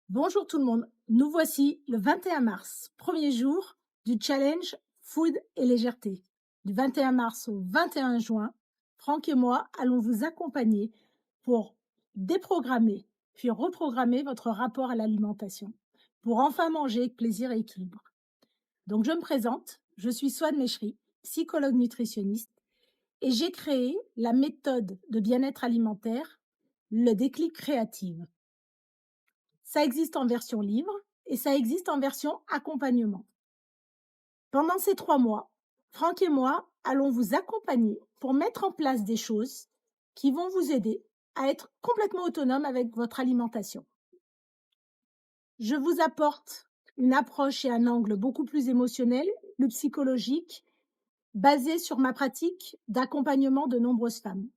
Bonjour tout le monde, nous voici le 21 mars, premier jour du challenge Food et légèreté. Du 21 mars au 21 juin, Franck et moi allons vous accompagner pour déprogrammer puis reprogrammer votre rapport à l'alimentation pour enfin manger avec plaisir et équilibre. Donc je me présente, je suis Swan Meshri, psychologue nutritionniste et j'ai créé la méthode de bien-être alimentaire, le déclic créative. Ça existe en version livre et ça existe en version accompagnement. Pendant ces 3 mois, Franck et moi allons vous accompagner pour mettre en place des choses qui vont vous aider à être complètement autonome avec votre alimentation. Je vous apporte une approche et un angle beaucoup plus émotionnel, plus psychologique, basé sur ma pratique d'accompagnement de nombreuses femmes.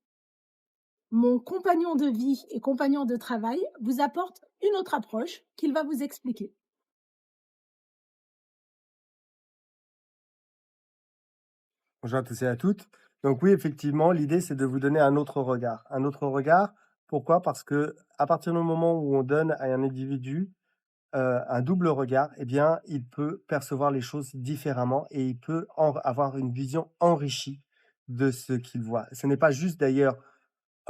Mon compagnon de vie et compagnon de travail vous apporte une autre approche qu'il va vous expliquer. Bonjour à tous et à toutes. Donc oui, effectivement, l'idée, c'est de vous donner un autre regard. Un autre regard, pourquoi? Parce que à partir du moment où on donne à un individu un double regard, eh bien, il peut percevoir les choses différemment et il peut avoir une vision enrichie de ce qu'il voit. Ce n'est pas juste d'ailleurs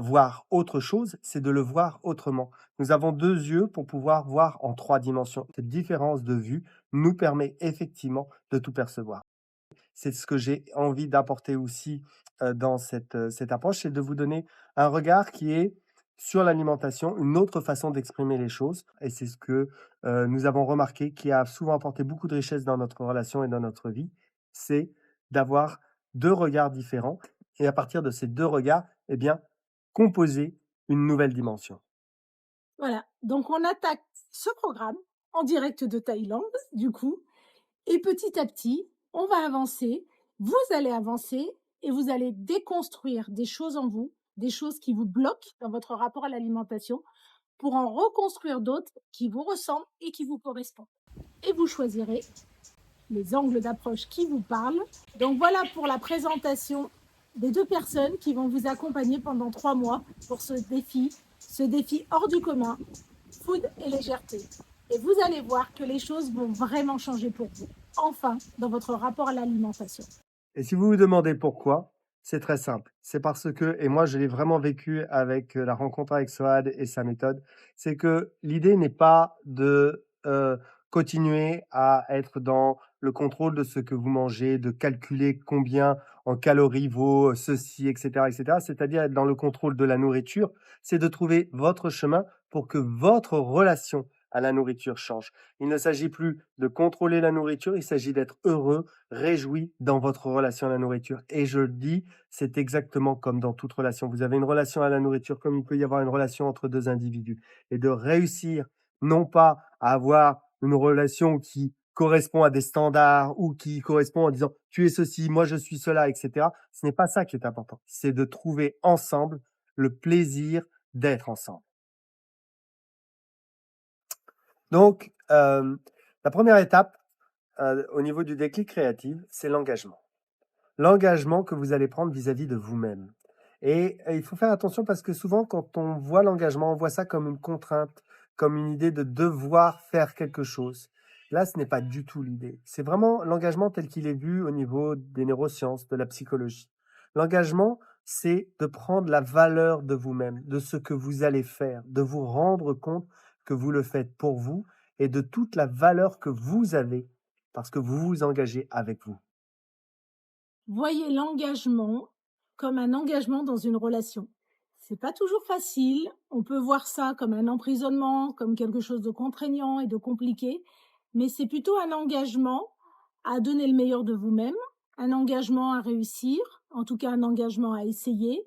voir autre chose, c'est de le voir autrement. Nous avons deux yeux pour pouvoir voir en trois dimensions. Cette différence de vue nous permet effectivement de tout percevoir. C'est ce que j'ai envie d'apporter aussi, dans cette approche, c'est de vous donner un regard qui est sur l'alimentation, une autre façon d'exprimer les choses et c'est ce que, nous avons remarqué qui a souvent apporté beaucoup de richesse dans notre relation et dans notre vie, c'est d'avoir 2 regards différents et à partir de ces 2 regards, eh bien, composer une nouvelle dimension. Voilà, donc on attaque ce programme en direct de Thaïlande, du coup, et petit à petit, on va avancer, vous allez avancer et vous allez déconstruire des choses en vous, des choses qui vous bloquent dans votre rapport à l'alimentation, pour en reconstruire d'autres qui vous ressemblent et qui vous correspondent. Et vous choisirez les angles d'approche qui vous parlent. Donc voilà pour la présentation des deux personnes qui vont vous accompagner pendant 3 mois pour ce défi hors du commun, food et légèreté. Et vous allez voir que les choses vont vraiment changer pour vous, enfin, dans votre rapport à l'alimentation. Et si vous vous demandez pourquoi, c'est très simple. C'est parce que, et moi je l'ai vraiment vécu avec la rencontre avec Soad et sa méthode, c'est que l'idée n'est pas de continuer à être dans le contrôle de ce que vous mangez, de calculer combien en calories vaut ceci, etc., etc. C'est-à-dire être dans le contrôle de la nourriture, c'est de trouver votre chemin pour que votre relation à la nourriture change. Il ne s'agit plus de contrôler la nourriture, il s'agit d'être heureux, réjoui dans votre relation à la nourriture. Et je le dis, c'est exactement comme dans toute relation. Vous avez une relation à la nourriture comme il peut y avoir une relation entre deux individus. Et de réussir, non pas à avoir une relation qui correspond à des standards ou qui correspond en disant tu es ceci, moi je suis cela, etc. Ce n'est pas ça qui est important. C'est de trouver ensemble le plaisir d'être ensemble. Donc, la première étape au niveau du déclic créatif, c'est l'engagement. L'engagement que vous allez prendre vis-à-vis de vous-même. Et il faut faire attention parce que souvent, quand on voit l'engagement, on voit ça comme une contrainte, comme une idée de devoir faire quelque chose. Là, ce n'est pas du tout l'idée. C'est vraiment l'engagement tel qu'il est vu au niveau des neurosciences, de la psychologie. L'engagement, c'est de prendre la valeur de vous-même, de ce que vous allez faire, de vous rendre compte que vous le faites pour vous et de toute la valeur que vous avez parce que vous vous engagez avec vous. Voyez l'engagement comme un engagement dans une relation. C'est pas toujours facile. On peut voir ça comme un emprisonnement, comme quelque chose de contraignant et de compliqué, mais c'est plutôt un engagement à donner le meilleur de vous-même, un engagement à réussir, en tout cas un engagement à essayer,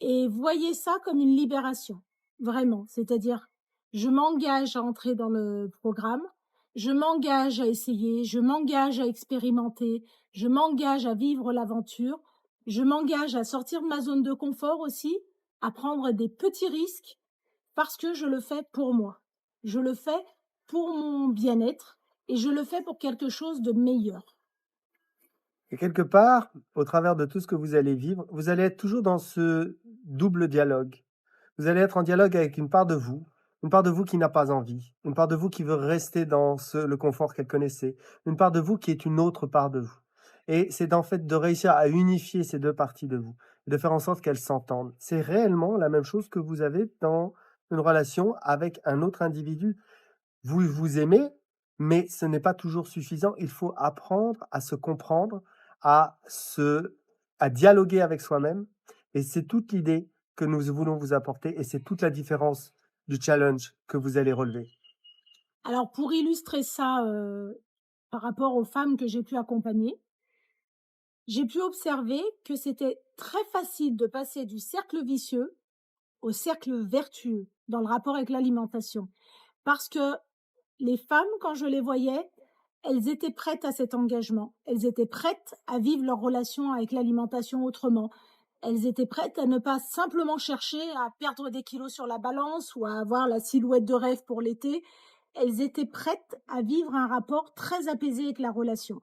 et voyez ça comme une libération, vraiment. C'est-à-dire, je m'engage à entrer dans le programme, je m'engage à essayer, je m'engage à expérimenter, je m'engage à vivre l'aventure, je m'engage à sortir de ma zone de confort aussi, à prendre des petits risques parce que je le fais pour moi. Je le fais pour mon bien-être et je le fais pour quelque chose de meilleur. Et quelque part, au travers de tout ce que vous allez vivre, vous allez être toujours dans ce double dialogue. Vous allez être en dialogue avec une part de vous. une part de vous qui n'a pas envie, une part de vous qui veut rester dans le confort qu'elle connaissait, une part de vous qui est une autre part de vous. Et c'est en fait de réussir à unifier ces 2 parties de vous, de faire en sorte qu'elles s'entendent. C'est réellement la même chose que vous avez dans une relation avec un autre individu. Vous vous aimez, mais ce n'est pas toujours suffisant. Il faut apprendre à se comprendre, à se à dialoguer avec soi-même et c'est toute l'idée que nous voulons vous apporter et c'est toute la différence du challenge que vous allez relever. Alors pour illustrer ça, par rapport aux femmes que j'ai pu accompagner, j'ai pu observer que c'était très facile de passer du cercle vicieux au cercle vertueux dans le rapport avec l'alimentation. Parce que les femmes, quand je les voyais, elles étaient prêtes à cet engagement. Elles étaient prêtes à vivre leur relation avec l'alimentation autrement. Elles étaient prêtes à ne pas simplement chercher à perdre des kilos sur la balance ou à avoir la silhouette de rêve pour l'été. Elles étaient prêtes à vivre un rapport très apaisé avec la relation.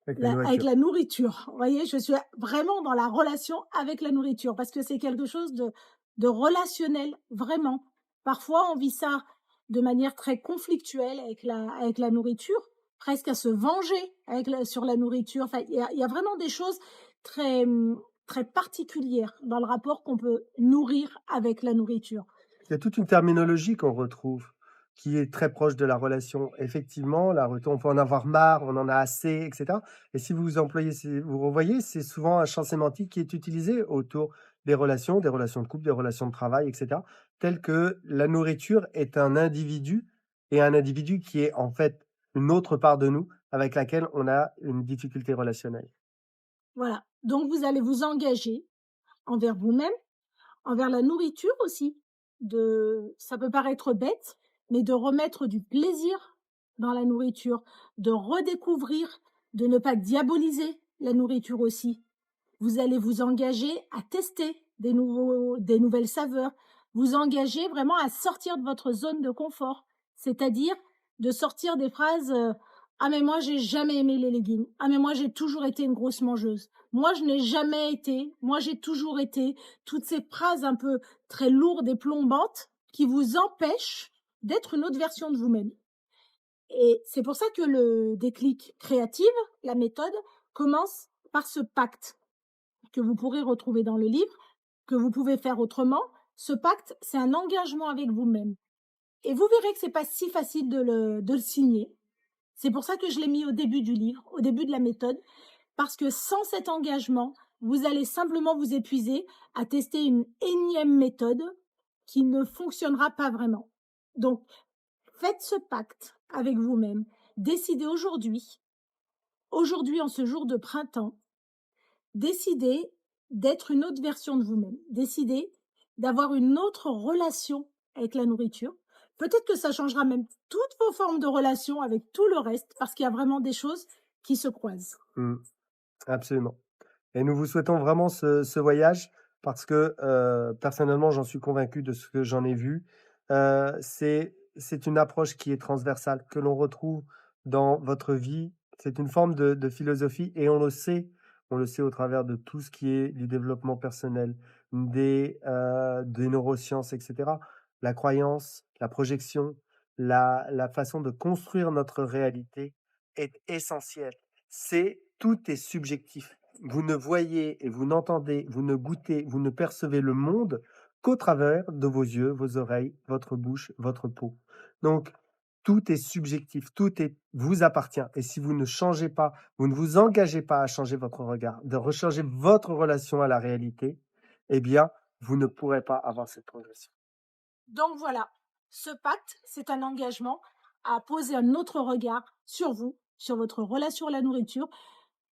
Avec la Avec nourriture. la nourriture. Vous voyez, je suis vraiment dans la relation avec la nourriture parce que c'est quelque chose de relationnel, vraiment. Parfois, on vit ça de manière très conflictuelle avec la nourriture, presque à se venger sur la nourriture. Enfin, il y a vraiment des choses très, très particulières dans le rapport qu'on peut nourrir avec la nourriture. Il y a toute une terminologie qu'on retrouve, qui est très proche de la relation. Effectivement, on peut en avoir marre, on en a assez, et cetera. Et si vous revoyez, c'est souvent un champ sémantique qui est utilisé autour des relations de couple, des relations de travail, et cetera, tel que la nourriture est un individu et un individu qui est en fait une autre part de nous avec laquelle on a une difficulté relationnelle. Voilà. Donc, vous allez vous engager envers vous-même, envers la nourriture aussi, ça peut paraître bête, mais de remettre du plaisir dans la nourriture, de redécouvrir, de ne pas diaboliser la nourriture aussi. Vous allez vous engager à tester des nouvelles saveurs, vous engager vraiment à sortir de votre zone de confort, c'est-à-dire de sortir des phrases, «Ah mais moi j'ai jamais aimé les légumes. Ah mais moi j'ai toujours été une grosse mangeuse. Moi je n'ai jamais été. Moi j'ai toujours été». Toutes ces phrases un peu très lourdes et plombantes qui vous empêchent d'être une autre version de vous-même. Et c'est pour ça que le déclic créative, la méthode, commence par ce pacte que vous pourrez retrouver dans le livre, que vous pouvez faire autrement. Ce pacte, c'est un engagement avec vous-même. Et vous verrez que c'est pas si facile de le signer. C'est pour ça que je l'ai mis au début du livre, au début de la méthode, parce que sans cet engagement, vous allez simplement vous épuiser à tester une énième méthode qui ne fonctionnera pas vraiment. Donc, faites ce pacte avec vous-même. Décidez aujourd'hui en ce jour de printemps, décidez d'être une autre version de vous-même. Décidez d'avoir une autre relation avec la nourriture. Peut-être que ça changera même toutes vos formes de relation avec tout le reste, parce qu'il y a vraiment des choses qui se croisent. Mmh, absolument. Et nous vous souhaitons vraiment ce voyage parce que, personnellement, j'en suis convaincu de ce que j'en ai vu. C'est une approche qui est transversale, que l'on retrouve dans votre vie. C'est une forme de philosophie et on le sait au travers de tout ce qui est du développement personnel, des neurosciences et cetera. La croyance, la projection, la façon de construire notre réalité est essentielle. Tout est subjectif. Vous ne voyez et vous n'entendez, vous ne goûtez, vous ne percevez le monde qu'au travers de vos yeux, vos oreilles, votre bouche, votre peau. Donc, tout est subjectif, vous appartient. Et si vous ne changez pas, vous ne vous engagez pas à changer votre regard, de rechanger votre relation à la réalité, eh bien, vous ne pourrez pas avoir cette progression. Donc voilà, ce pacte, c'est un engagement à poser un autre regard sur vous, sur votre relation à la nourriture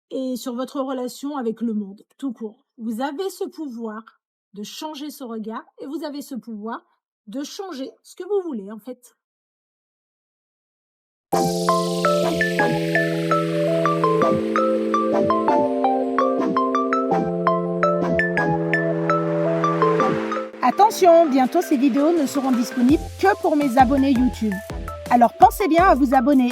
et sur votre relation avec le monde, tout court. Vous avez ce pouvoir de changer ce regard et vous avez ce pouvoir de changer ce que vous voulez, en fait. Attention, bientôt ces vidéos ne seront disponibles que pour mes abonnés YouTube. Alors pensez bien à vous abonner.